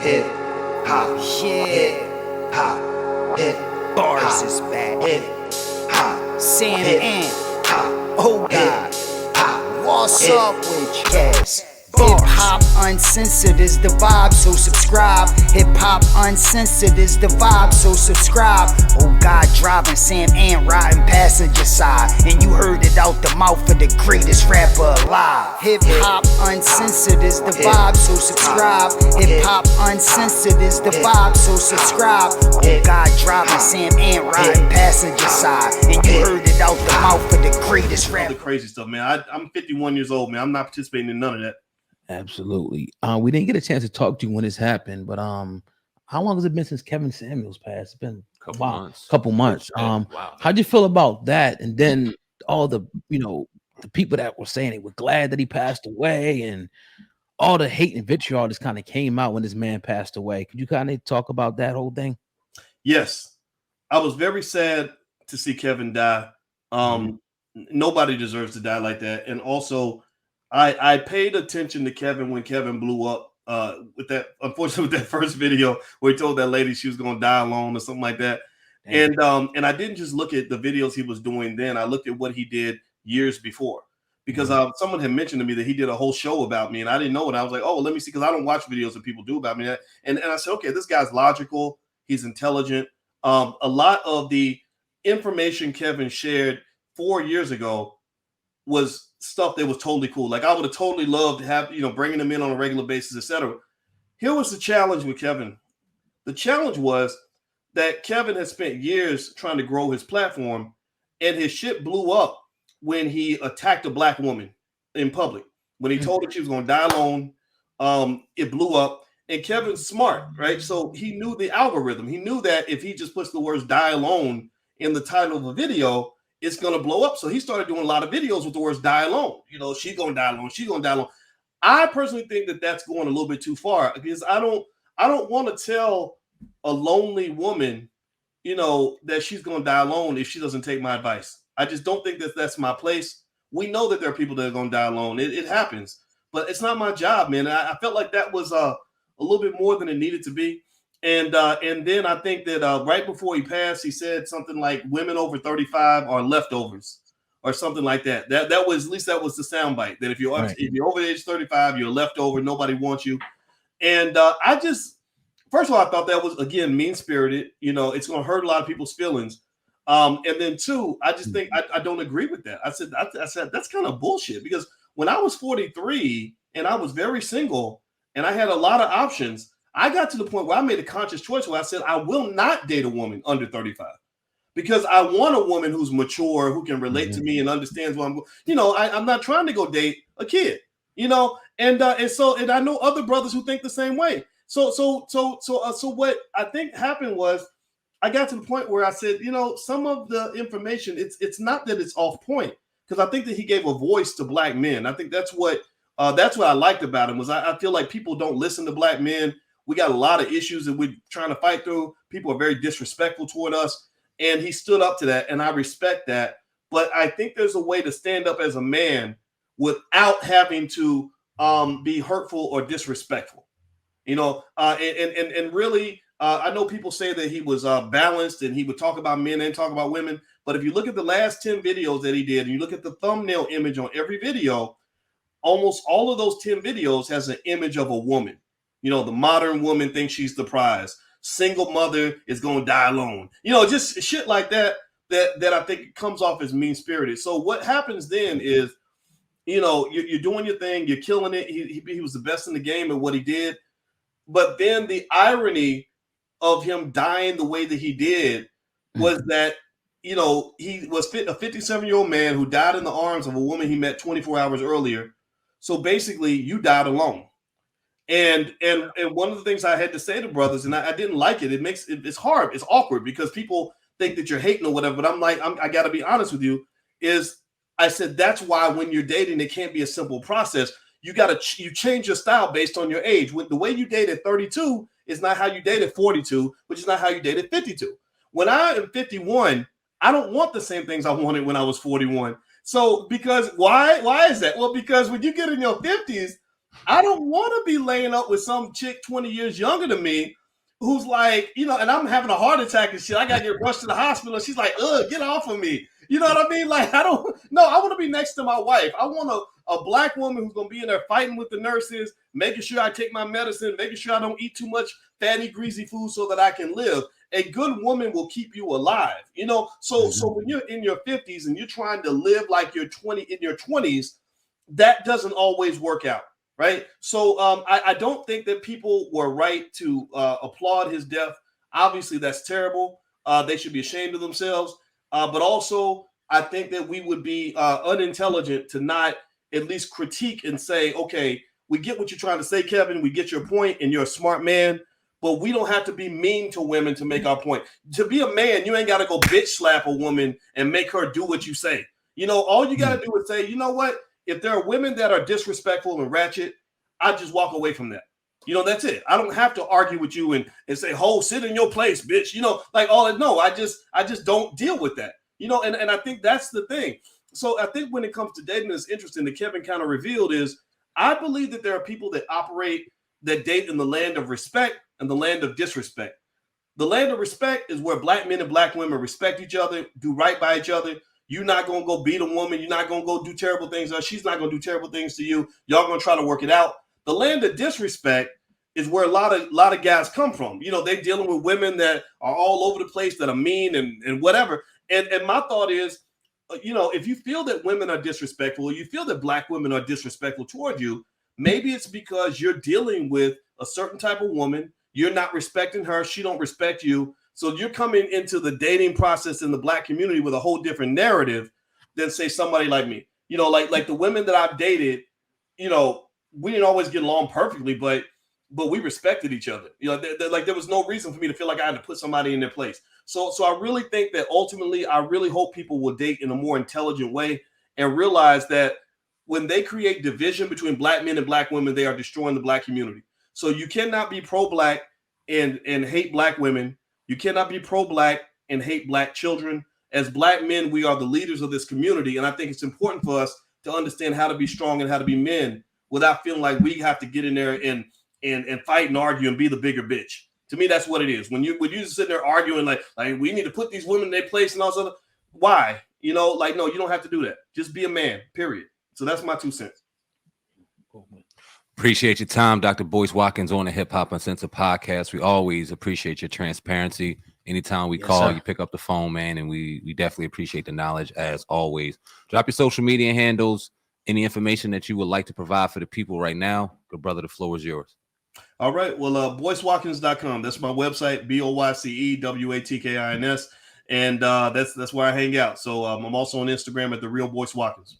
hip hop, Yeah. hip hop, hip Boyce is back. hip hop, Sam hip and hop, oh God, hop. what's Hip up with you? Yes. Hip hop uncensored is the vibe, so subscribe. Hip hop uncensored is the vibe, so subscribe. Oh God, driving Sam and riding passenger side, and you heard it out the mouth of the greatest rapper alive. Hip hop uncensored is the vibe, so subscribe. Hip hop uncensored is the vibe, so subscribe. Oh God, driving Sam and riding passenger side, and you heard it out the mouth of the greatest All the rapper. crazy stuff, man. I'm 51 years old, man. I'm not participating in none of that. Absolutely. We didn't get a chance to talk to you when this happened, but how long has it been since Kevin Samuels passed? It's been couple months. Wow. How'd you feel about that? And then all the the people that were saying they were glad that he passed away, and all the hate and vitriol just kind of came out when this man passed away. Could you kind of talk about that whole thing? Yes, I was very sad to see Kevin die. Nobody deserves to die like that. And also, I paid attention to Kevin when Kevin blew up with that, unfortunately, with that first video where he told that lady she was going to die alone or something like that. And I didn't just look at the videos he was doing then. I looked at what he did years before, because someone had mentioned to me that he did a whole show about me, and I didn't know it. I was like, oh, well, let me see, because I don't watch videos that people do about me. And I said, okay, this guy's logical. He's intelligent. A lot of the information Kevin shared 4 years ago was stuff that was totally cool. Like, I would have totally loved to have, bringing him in on a regular basis, etc. Here was the challenge with Kevin. The challenge was that Kevin had spent years trying to grow his platform, and his shit blew up when he attacked a black woman in public. When he told her she was going to die alone, it blew up. And Kevin's smart, right? So he knew the algorithm. He knew that if he just puts the words "die alone" in the title of a video, it's going to blow up. So he started doing a lot of videos with the words "die alone." She's going to die alone. She's going to die alone. I personally think that that's going a little bit too far, because I don't want to tell a lonely woman, that she's going to die alone if she doesn't take my advice. I just don't think that that's my place. We know that there are people that are going to die alone. It happens, but it's not my job, man. I felt like that was a little bit more than it needed to be. And then I think that right before he passed, he said something like women over 35 are leftovers or something like that. That was, at least that was the soundbite, that if you're over age 35, you're a leftover. Nobody wants you. And first of all, I thought that was, again, mean-spirited. It's going to hurt a lot of people's feelings. And then two, I just think I don't agree with that. I said that's kind of bullshit, because when I was 43 and I was very single and I had a lot of options, I got to the point where I made a conscious choice where I said I will not date a woman under 35, because I want a woman who's mature, who can relate to me and understands what I'm not trying to go date a kid, and I know other brothers who think the same way. So what I think happened was, I got to the point where I said, some of the information, it's not that it's off point, because I think that he gave a voice to black men. I think that's what I liked about him, was I feel like people don't listen to black men. We got a lot of issues that we're trying to fight through. People are very disrespectful toward us, and he stood up to that, and I respect that. But I think there's a way to stand up as a man without having to be hurtful or disrespectful, and really. I know people say that he was balanced and he would talk about men and talk about women. But if you look at the last 10 videos that he did, and you look at the thumbnail image on every video, almost all of those 10 videos has an image of a woman. The modern woman thinks she's the prize. Single mother is going to die alone. Just shit like that I think comes off as mean-spirited. So what happens then is, you're doing your thing. You're killing it. He was the best in the game at what he did. But then the irony of him dying the way that he did was that, he was a 57-year-old man who died in the arms of a woman he met 24 hours earlier. So basically, you died alone. And one of the things I had to say to brothers, and I didn't like it. It's hard. It's awkward, because people think that you're hating or whatever. But I'm like, I got to be honest with you. I said that's why when you're dating, it can't be a simple process. You change your style based on your age. The way you date at 32 is not how you date at 42, which is not how you date at 52. When I am 51, I don't want the same things I wanted when I was 41. So why is that? Well, because when you get in your 50s, I don't want to be laying up with some chick 20 years younger than me who's like, you know, and I'm having a heart attack and shit. I got to get rushed to the hospital. She's like, ugh, get off of me. You know what I mean? Like, I don't know. I want to be next to my wife. I want a black woman who's going to be in there fighting with the nurses, making sure I take my medicine, making sure I don't eat too much fatty, greasy food so that I can live. A good woman will keep you alive, you know? So when you're in your 50s and you're trying to live like you're 20 in your 20s, that doesn't always work out. Right. So I don't think that people were right to applaud his death. Obviously, that's terrible. They should be ashamed of themselves. But also, I think that we would be unintelligent to not at least critique and say, OK, we get what you're trying to say, Kevin. We get your point and you're a smart man. But we don't have to be mean to women to make our point. To be a man, you ain't got to go bitch slap a woman and make her do what you say. You know, all you got to do is say, you know what? If there are women that are disrespectful and ratchet, I just walk away from that. You know, that's it. I don't have to argue with you and say, "Ho, sit in your place, bitch." You know, like all that. No, I just don't deal with that. You know, and I think that's the thing. So I think when it comes to dating, it's interesting that Kevin kind of revealed is I believe that there are people that operate that date in the land of respect and the land of disrespect. The land of respect is where black men and black women respect each other, do right by each other. You're not going to go beat a woman. You're not going to go do terrible things. Or she's not going to do terrible things to you. Y'all going to try to work it out. The land of disrespect is where a lot of guys come from. You know, they're dealing with women that are all over the place, that are mean and whatever. And my thought is, you know, if you feel that women are disrespectful, or you feel that black women are disrespectful toward you, maybe it's because you're dealing with a certain type of woman. You're not respecting her. She don't respect you. So you're coming into the dating process in the black community with a whole different narrative than, say, somebody like me. You know, like the women that I've dated, you know, we didn't always get along perfectly, but we respected each other. You know, like there was no reason for me to feel like I had to put somebody in their place. So I really think that ultimately, I really hope people will date in a more intelligent way and realize that when they create division between black men and black women, they are destroying the black community. So you cannot be pro-black and hate black women. You cannot be pro-black and hate black children. As black men, we are the leaders of this community. And I think it's important for us to understand how to be strong and how to be men without feeling like we have to get in there and fight and argue and be the bigger bitch. To me, that's what it is. When you sit there arguing like we need to put these women in their place and all that, why? You know, like, no, you don't have to do that. Just be a man, period. So that's my 2 cents. Appreciate your time, Dr. Boyce Watkins, on the Hip Hop Uncensored podcast. We always appreciate your transparency. Anytime we call, you pick up the phone, man, and we definitely appreciate the knowledge as always. Drop your social media handles, any information that you would like to provide for the people right now. Good brother, the floor is yours. All right. Well, BoyceWatkins.com. That's my website, BoyceWatkins. And that's where I hang out. So I'm also on Instagram at The Real Boyce Watkins.